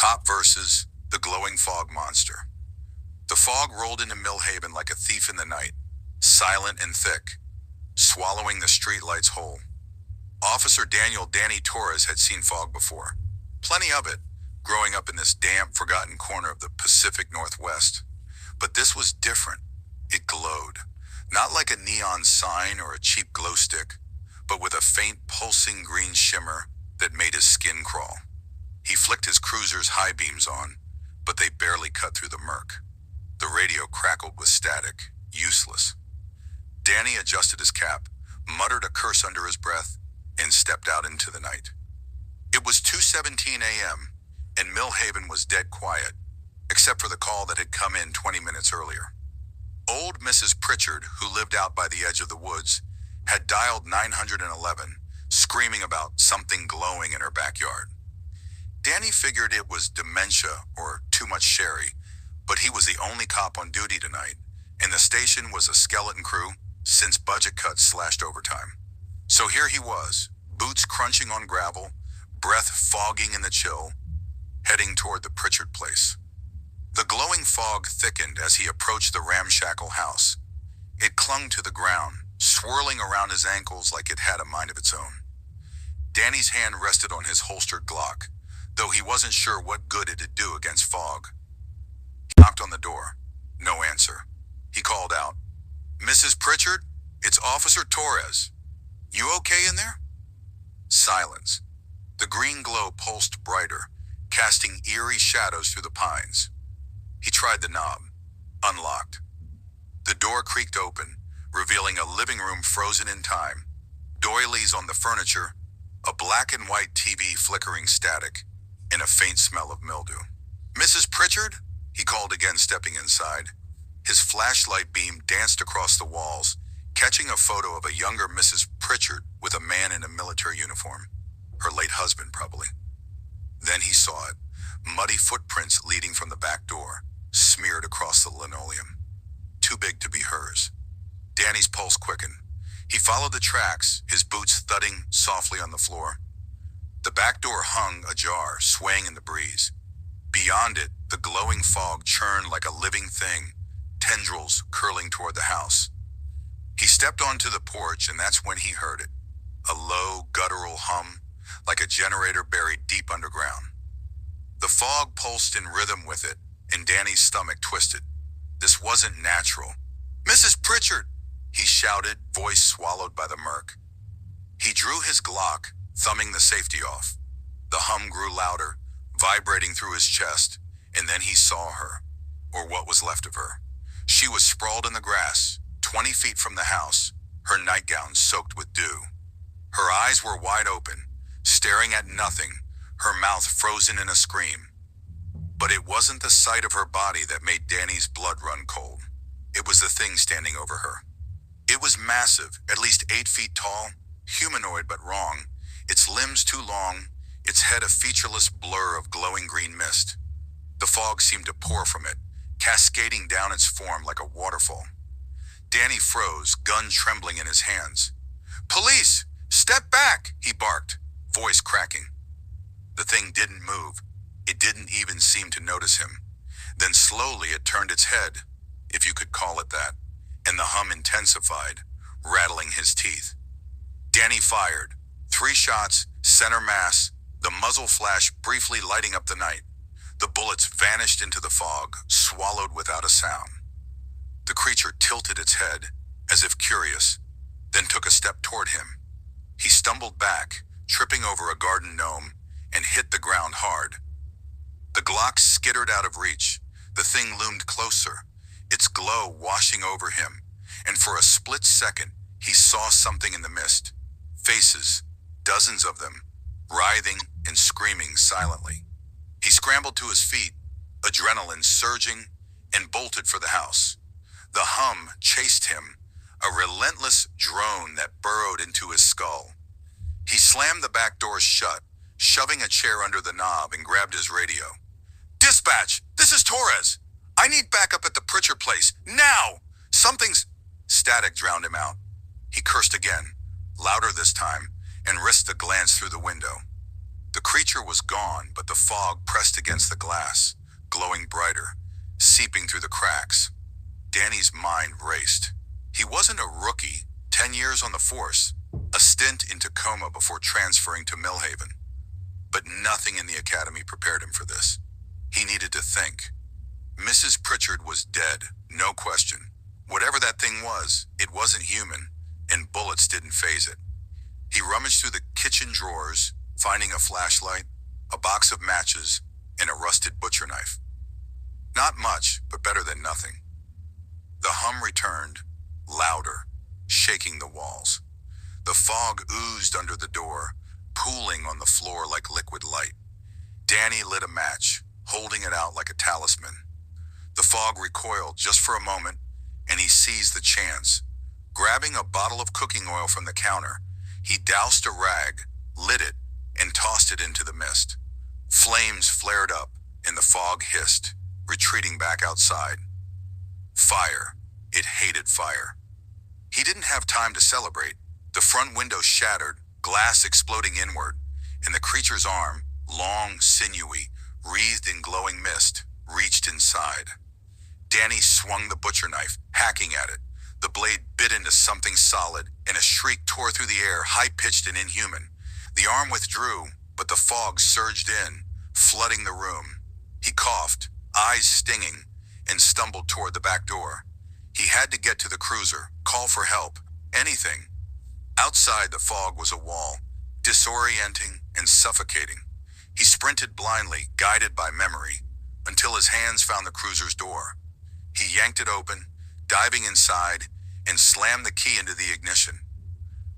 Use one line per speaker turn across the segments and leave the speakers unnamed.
Cop versus the glowing fog monster. The fog rolled into Millhaven like a thief in the night, silent and thick, swallowing the streetlights whole. Officer Daniel Danny Torres had seen fog before. Plenty of it, growing up in this damp, forgotten corner of the Pacific Northwest. But this was different. It glowed. Not like a neon sign or a cheap glow stick, but with a faint, pulsing green shimmer that made his skin crawl. He flicked his cruiser's high beams on, but they barely cut through the murk. The radio crackled with static, useless. Danny adjusted his cap, muttered a curse under his breath, and stepped out into the night. It was 2:17 a.m., and Millhaven was dead quiet, except for the call that had come in 20 minutes earlier. Old Mrs. Pritchard, who lived out by the edge of the woods, had dialed 911, screaming about something glowing in her backyard. Danny figured it was dementia or too much sherry, but he was the only cop on duty tonight, and the station was a skeleton crew since budget cuts slashed overtime. So here he was, boots crunching on gravel, breath fogging in the chill, heading toward the Pritchard place. The glowing fog thickened as he approached the ramshackle house. It clung to the ground, swirling around his ankles like it had a mind of its own. Danny's hand rested on his holstered Glock, though he wasn't sure what good it'd do against fog. He knocked on the door. No answer. He called out, "Mrs. Pritchard, it's Officer Torres. You okay in there?" Silence. The green glow pulsed brighter, casting eerie shadows through the pines. He tried the knob. Unlocked. The door creaked open, revealing a living room frozen in time, doilies on the furniture, a black and white TV flickering static, and a faint smell of mildew. "Mrs. Pritchard?" he called again, stepping inside. His flashlight beam danced across the walls, catching a photo of a younger Mrs. Pritchard with a man in a military uniform. Her late husband, probably. Then he saw it, muddy footprints leading from the back door, smeared across the linoleum. Too big to be hers. Danny's pulse quickened. He followed the tracks, his boots thudding softly on the floor. The back door hung ajar, swaying in the breeze. Beyond it, the glowing fog churned like a living thing, tendrils curling toward the house. He stepped onto the porch, and that's when he heard it. A low, guttural hum, like a generator buried deep underground. The fog pulsed in rhythm with it, and Danny's stomach twisted. This wasn't natural. "Mrs. Pritchard!" he shouted, voice swallowed by the murk. He drew his Glock, thumbing the safety off. The hum grew louder, vibrating through his chest, and then he saw her, or what was left of her. She was sprawled in the grass, 20 feet from the house, her nightgown soaked with dew. Her eyes were wide open, staring at nothing, her mouth frozen in a scream. But it wasn't the sight of her body that made Danny's blood run cold. It was the thing standing over her. It was massive, at least 8 feet tall, humanoid but wrong, its limbs too long, its head a featureless blur of glowing green mist. The fog seemed to pour from it, cascading down its form like a waterfall. Danny froze, gun trembling in his hands. "Police! Step back!" he barked, voice cracking. The thing didn't move. It didn't even seem to notice him. Then slowly it turned its head, if you could call it that, and the hum intensified, rattling his teeth. Danny fired. 3 shots, center mass, the muzzle flash briefly lighting up the night. The bullets vanished into the fog, swallowed without a sound. The creature tilted its head, as if curious, then took a step toward him. He stumbled back, tripping over a garden gnome, and hit the ground hard. The Glock skittered out of reach. The thing loomed closer, its glow washing over him, and for a split second, he saw something in the mist. Faces, dozens of them, writhing and screaming silently. He scrambled to his feet, adrenaline surging, and bolted for the house. The hum chased him, a relentless drone that burrowed into his skull. He slammed the back doors shut, shoving a chair under the knob, and grabbed his radio. "Dispatch, this is Torres. I need backup at the Pritchard place, now! Something's..." Static drowned him out. He cursed again, louder this time, and risked a glance through the window. The creature was gone, but the fog pressed against the glass, glowing brighter, seeping through the cracks. Danny's mind raced. He wasn't a rookie, 10 years on the force, a stint in Tacoma before transferring to Millhaven. But nothing in the academy prepared him for this. He needed to think. Mrs. Pritchard was dead, no question. Whatever that thing was, it wasn't human, and bullets didn't faze it. He rummaged through the kitchen drawers, finding a flashlight, a box of matches, and a rusted butcher knife. Not much, but better than nothing. The hum returned, louder, shaking the walls. The fog oozed under the door, pooling on the floor like liquid light. Danny lit a match, holding it out like a talisman. The fog recoiled just for a moment, and he seized the chance. Grabbing a bottle of cooking oil from the counter, he doused a rag, lit it, and tossed it into the mist. Flames flared up, and the fog hissed, retreating back outside. Fire. It hated fire. He didn't have time to celebrate. The front window shattered, glass exploding inward, and the creature's arm, long, sinewy, wreathed in glowing mist, reached inside. Danny swung the butcher knife, hacking at it. The blade bit into something solid, and a shriek tore through the air, high-pitched and inhuman. The arm withdrew, but the fog surged in, flooding the room. He coughed, eyes stinging, and stumbled toward the back door. He had to get to the cruiser, call for help, anything. Outside, the fog was a wall, disorienting and suffocating. He sprinted blindly, guided by memory, until his hands found the cruiser's door. He yanked it open, diving inside, and slammed the key into the ignition.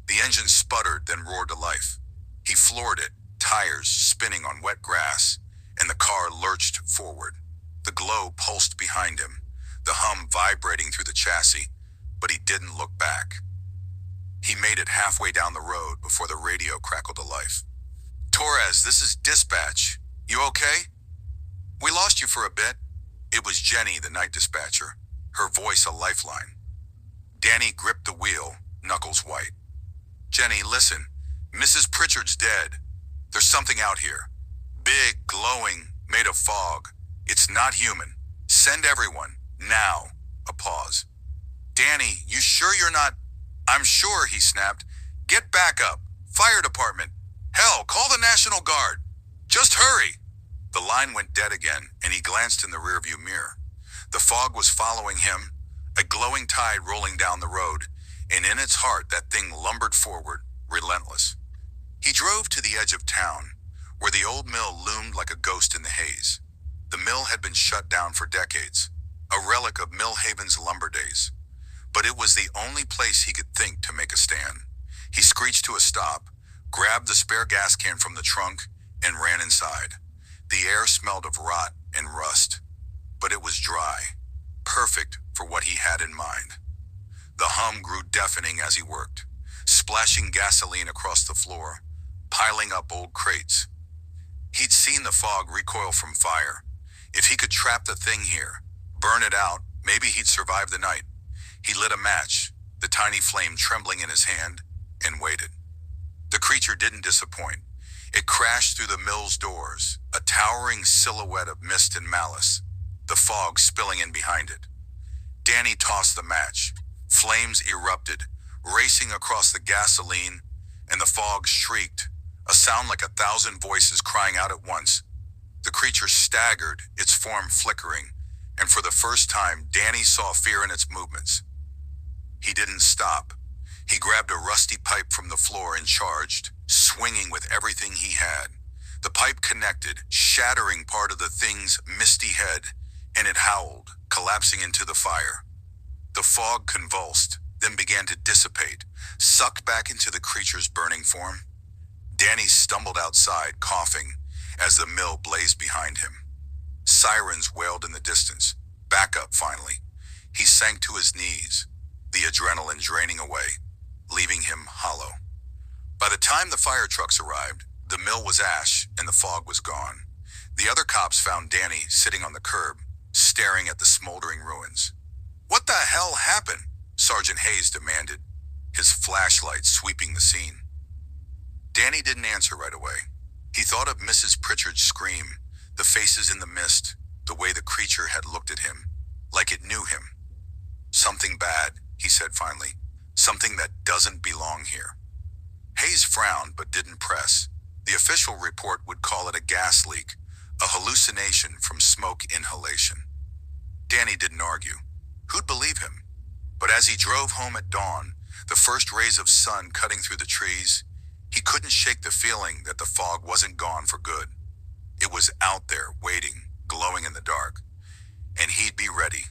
The engine sputtered, then roared to life. He floored it, tires spinning on wet grass, and the car lurched forward. The glow pulsed behind him, the hum vibrating through the chassis, but he didn't look back. He made it halfway down the road before the radio crackled to life. "Torres, this is dispatch. You okay? We lost you for a bit." It was Jenny, the night dispatcher, her voice a lifeline. Danny gripped the wheel, knuckles white. "Jenny, listen. Mrs. Pritchard's dead. There's something out here. Big, glowing, made of fog. It's not human. Send everyone. Now." A pause. "Danny, you sure you're not—" "I'm sure," he snapped. "Get back up. Fire department. Hell, call the National Guard. Just hurry." The line went dead again, and he glanced in the rearview mirror. The fog was following him, a glowing tide rolling down the road, and in its heart that thing lumbered forward, relentless. He drove to the edge of town, where the old mill loomed like a ghost in the haze. The mill had been shut down for decades, a relic of Millhaven's lumber days. But it was the only place he could think to make a stand. He screeched to a stop, grabbed the spare gas can from the trunk, and ran inside. The air smelled of rot and rust, but it was dry, perfect for what he had in mind. The hum grew deafening as he worked, splashing gasoline across the floor, piling up old crates. He'd seen the fog recoil from fire. If he could trap the thing here, burn it out, maybe he'd survive the night. He lit a match, the tiny flame trembling in his hand, and waited. The creature didn't disappoint. It crashed through the mill's doors, a towering silhouette of mist and malice, the fog spilling in behind it. Danny tossed the match. Flames erupted, racing across the gasoline, and the fog shrieked, a sound like 1,000 voices crying out at once. The creature staggered, its form flickering, and for the first time, Danny saw fear in its movements. He didn't stop. He grabbed a rusty pipe from the floor and charged, swinging with everything he had. The pipe connected, shattering part of the thing's misty head, and it howled, collapsing into the fire. The fog convulsed, then began to dissipate, sucked back into the creature's burning form. Danny stumbled outside, coughing, as the mill blazed behind him. Sirens wailed in the distance. Backup, finally. He sank to his knees, the adrenaline draining away, leaving him hollow. By the time the fire trucks arrived, the mill was ash and the fog was gone. The other cops found Danny sitting on the curb, staring at the smoldering ruins. "What the hell happened?" Sergeant Hayes demanded, his flashlight sweeping the scene. Danny didn't answer right away. He thought of Mrs. Pritchard's scream, the faces in the mist, the way the creature had looked at him, like it knew him. Something bad, he said finally. Something that doesn't belong here. Hayes frowned but didn't press. The official report would call it a gas leak, a hallucination from smoke inhalation. Danny didn't argue. Who'd believe him? But as he drove home at dawn, the first rays of sun cutting through the trees, he couldn't shake the feeling that the fog wasn't gone for good. It was out there, waiting, glowing in the dark. And he'd be ready,